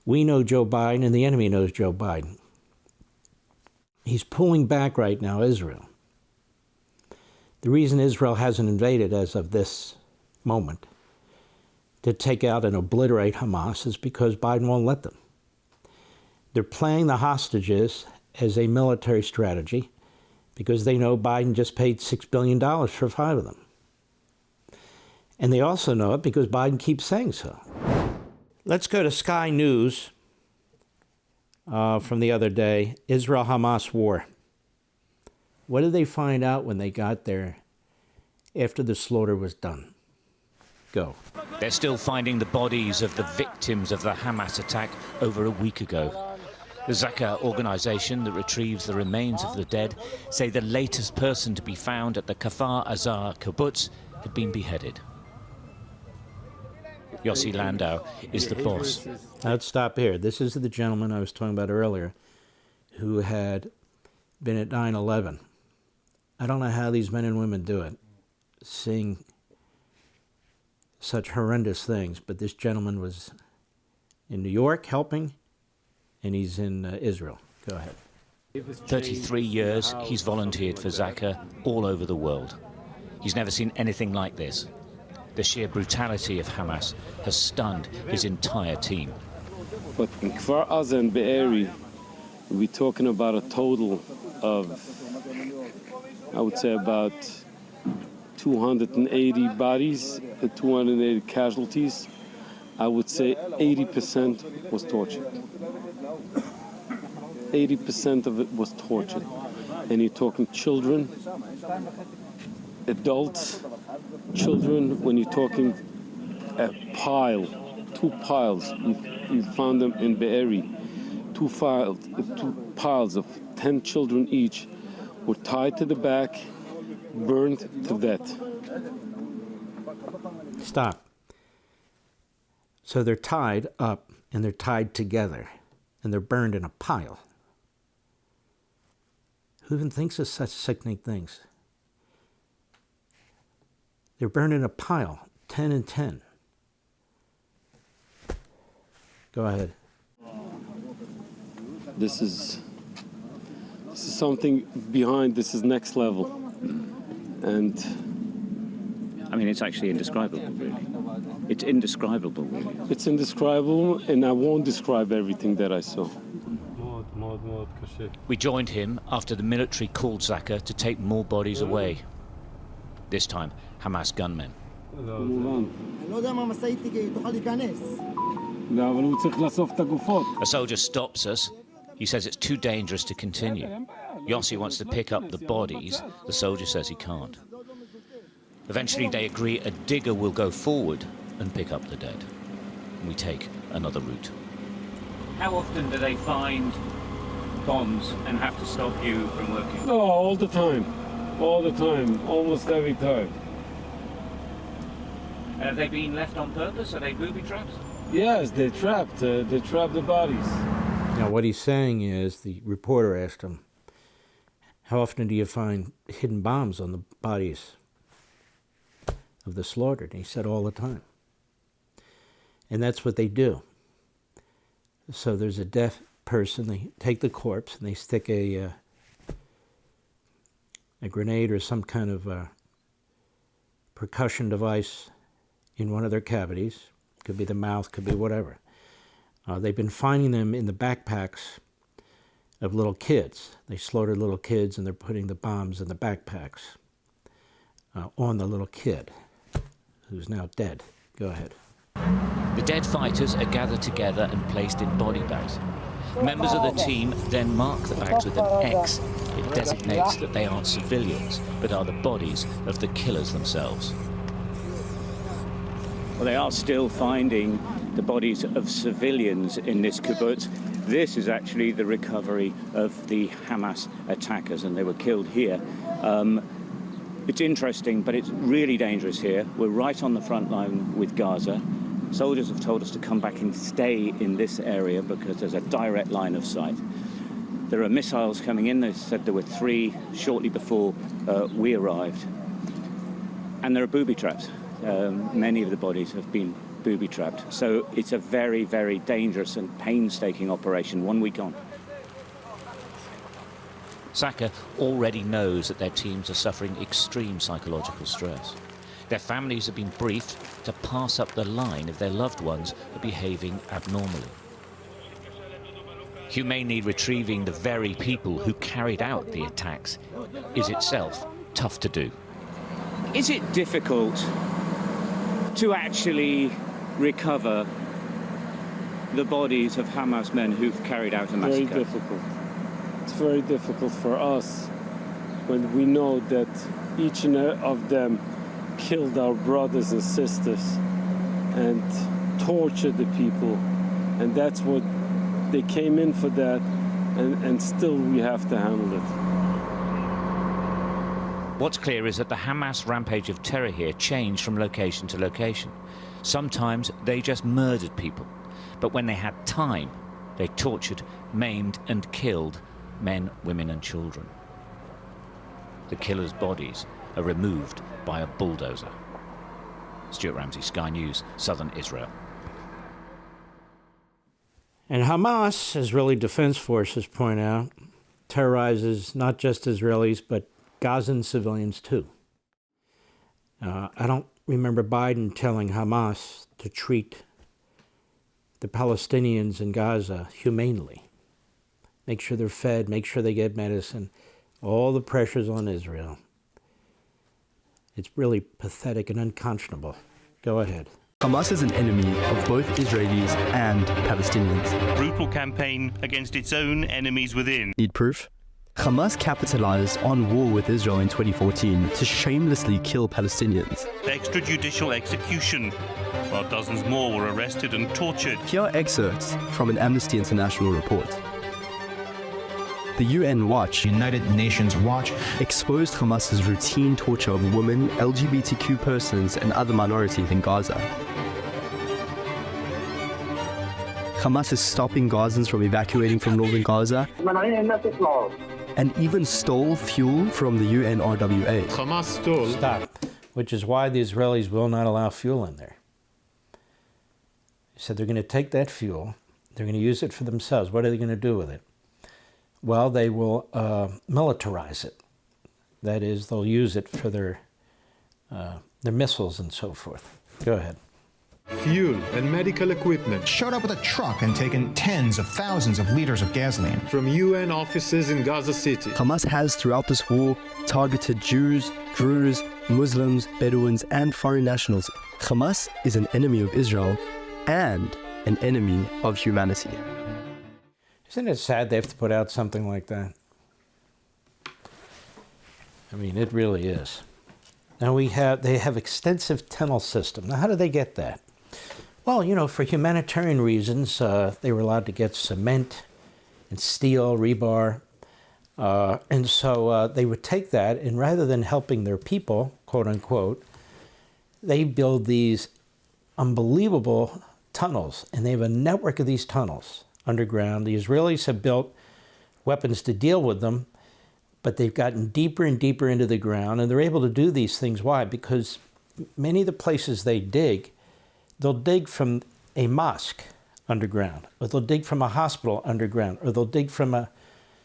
We know Joe Biden and the enemy knows Joe Biden. He's pulling back right now, Israel. The reason Israel hasn't invaded as of this moment to take out and obliterate Hamas is because Biden won't let them. They're playing the hostages as a military strategy because they know Biden just paid $6 billion for 5 of them. And they also know it because Biden keeps saying so. Let's go to Sky News from the other day, Israel-Hamas war. What did they find out when they got there after the slaughter was done? Go. They're still finding the bodies of the victims of the Hamas attack over a week ago. The Zaka organization that retrieves the remains of the dead say the latest person to be found at the Kfar Azar kibbutz had been beheaded. Yossi Landau is the boss. Let's stop here. This is the gentleman I was talking about earlier who had been at 9/11. I don't know how these men and women do it, seeing such horrendous things, but this gentleman was in New York helping, and he's in Israel. Go ahead. 33 years he's volunteered for Zaka all over the world. He's never seen anything like this. The sheer brutality of Hamas has stunned his entire team. But in Kfar Aza and Be'eri, we're talking about a total of, I would say, about 280 bodies, 280 casualties. I would say 80% was tortured. 80% of it was tortured. And you're talking children, adults, children, when you're talking a pile, 2 piles, you found them in Be'eri, 2 piles of 10 children each were tied to the back, burned to death. Stop. So they're tied up and they're tied together and they're burned in a pile. Who even thinks of such sickening things? They're burned in a pile, 10 and 10. Go ahead. This is something behind. This is next level, and I mean, it's actually indescribable, really. It's indescribable, really. It's indescribable, and I won't describe everything that I saw. We joined him after the military called Zaka to take more bodies away. This time, Hamas gunmen. A soldier stops us. He says it's too dangerous to continue. Yossi wants to pick up the bodies. The soldier says he can't. Eventually, they agree a digger will go forward and pick up the dead. We take another route. How often do they find bombs and have to stop you from working? Oh, all the time. All the time. Almost every time. Have they been left on purpose? Are they booby traps? Yes, they trap the bodies. Now, what he's saying is, the reporter asked him, how often do you find hidden bombs on the bodies of the slaughtered? And he said, all the time. And that's what they do. So there's a deaf person, they take the corpse and they stick a grenade or some kind of percussion device in one of their cavities. Could be the mouth, could be whatever. They've been finding them in the backpacks of little kids. They slaughtered little kids and they're putting the bombs in the backpacks on the little kid, who's now dead. Go ahead. The dead fighters are gathered together and placed in body bags. Members of the team then mark the bags with an X. It designates that they aren't civilians, but are the bodies of the killers themselves. Well, they are still finding the bodies of civilians in this kibbutz. This is actually the recovery of the Hamas attackers, and they were killed here. It's interesting, but it's really dangerous here. We're right on the front line with Gaza. Soldiers have told us to come back and stay in this area because there's a direct line of sight. There are missiles coming in. They said there were 3 shortly before we arrived. And there are booby traps. Many of the bodies have been booby-trapped. So it's a very, very dangerous and painstaking operation. 1 week on. Saka already knows that their teams are suffering extreme psychological stress. Their families have been briefed to pass up the line if their loved ones are behaving abnormally. Humanely retrieving the very people who carried out the attacks is itself tough to do. Is it difficult to actually recover the bodies of Hamas men who've carried out a massacre? Very difficult. It's very difficult for us when we know that each and every of them killed our brothers and sisters and tortured the people. And that's what they came in for, that, and still we have to handle it. What's clear is that the Hamas rampage of terror here changed from location to location. Sometimes they just murdered people, but when they had time, they tortured, maimed and killed men, women and children. The killers' bodies are removed by a bulldozer. Stuart Ramsey, Sky News, Southern Israel. And Hamas, Israeli Defense Forces point out, terrorizes not just Israelis, but Gazan civilians too. I don't remember Biden telling Hamas to treat the Palestinians in Gaza humanely. Make sure they're fed, make sure they get medicine. All the pressures on Israel. It's really pathetic and unconscionable. Go ahead. Hamas is an enemy of both Israelis and Palestinians. Brutal campaign against its own enemies within. Need proof? Hamas capitalized on war with Israel in 2014 to shamelessly kill Palestinians. Extrajudicial execution, while dozens more were arrested and tortured. Here are excerpts from an Amnesty International report. The UN Watch, United Nations Watch, exposed Hamas's routine torture of women, LGBTQ persons, and other minorities in Gaza. Hamas is stopping Gazans from evacuating from northern Gaza and even stole fuel from the UNRWA. Hamas stole. Stop. Which is why the Israelis will not allow fuel in there. They said they're going to take that fuel, they're going to use it for themselves. What are they going to do with it? Well, they will militarize it. That is, they'll use it for their missiles and so forth. Go ahead. Fuel and medical equipment showed up with a truck and taken tens of thousands of liters of gasoline from UN offices in Gaza City. Hamas has, throughout this war, targeted Jews, Druze, Muslims, Bedouins, and foreign nationals. Hamas is an enemy of Israel and an enemy of humanity. Isn't it sad they have to put out something like that? I mean, it really is. Now they have extensive tunnel system. Now, how do they get that? Well, you know, for humanitarian reasons, they were allowed to get cement and steel, rebar. And so they would take that, and rather than helping their people, quote unquote, they build these unbelievable tunnels. And they have a network of these tunnels underground. The Israelis have built weapons to deal with them, but they've gotten deeper and deeper into the ground, and they're able to do these things. Why? Because many of the places they dig, they'll dig from a mosque underground, or they'll dig from a hospital underground, or they'll dig from a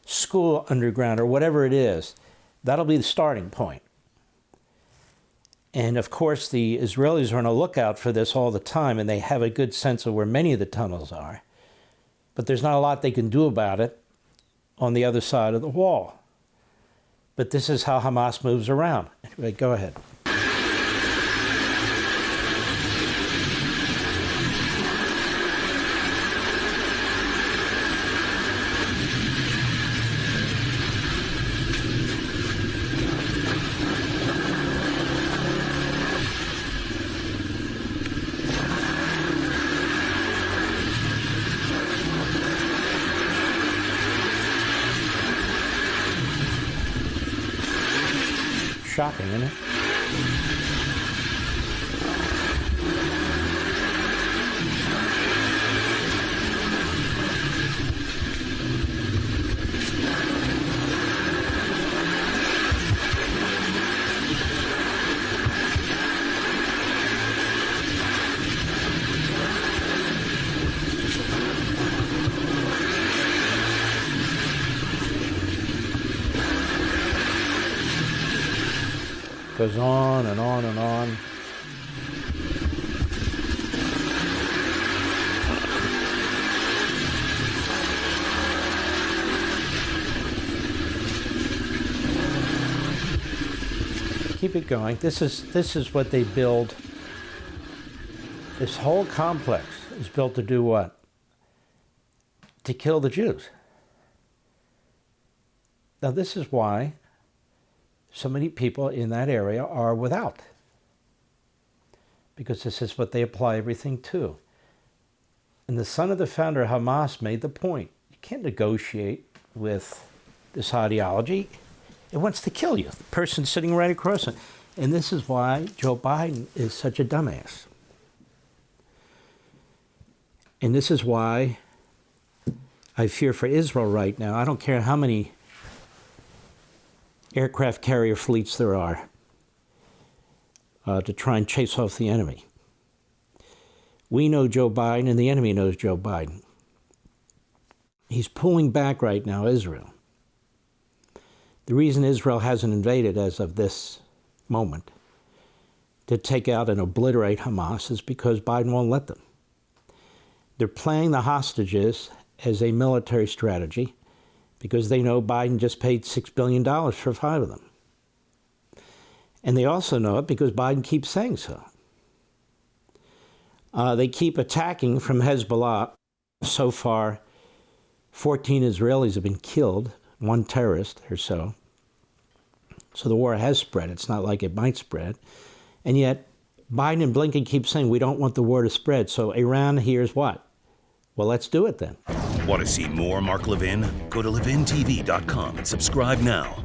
school underground, or whatever it is. That'll be the starting point. And of course, the Israelis are on a lookout for this all the time, and they have a good sense of where many of the tunnels are. But there's not a lot they can do about it on the other side of the wall. But this is how Hamas moves around. Anyway, go ahead. Shocking, isn't it? Goes on and on and on. Keep it going. This is what they build. This whole complex is built to do what? To kill the Jews. Now this is why so many people in that area are without. Because this is what they apply everything to. And the son of the founder of Hamas made the point. You can't negotiate with this ideology. It wants to kill you, the person sitting right across it. And this is why Joe Biden is such a dumbass. And this is why I fear for Israel right now. I don't care how many aircraft carrier fleets there are to try and chase off the enemy. We know Joe Biden, and the enemy knows Joe Biden. He's pulling back right now, Israel. The reason Israel hasn't invaded as of this moment to take out and obliterate Hamas is because Biden won't let them. They're playing the hostages as a military strategy because they know Biden just paid $6 billion for 5 of them. And they also know it because Biden keeps saying so. They keep attacking from Hezbollah. So far, 14 Israelis have been killed, 1 terrorist or so. So the war has spread. It's not like it might spread. And yet, Biden and Blinken keep saying we don't want the war to spread. So Iran hears what? Well, let's do it then. Want to see more Mark Levin? Go to levintv.com and subscribe now.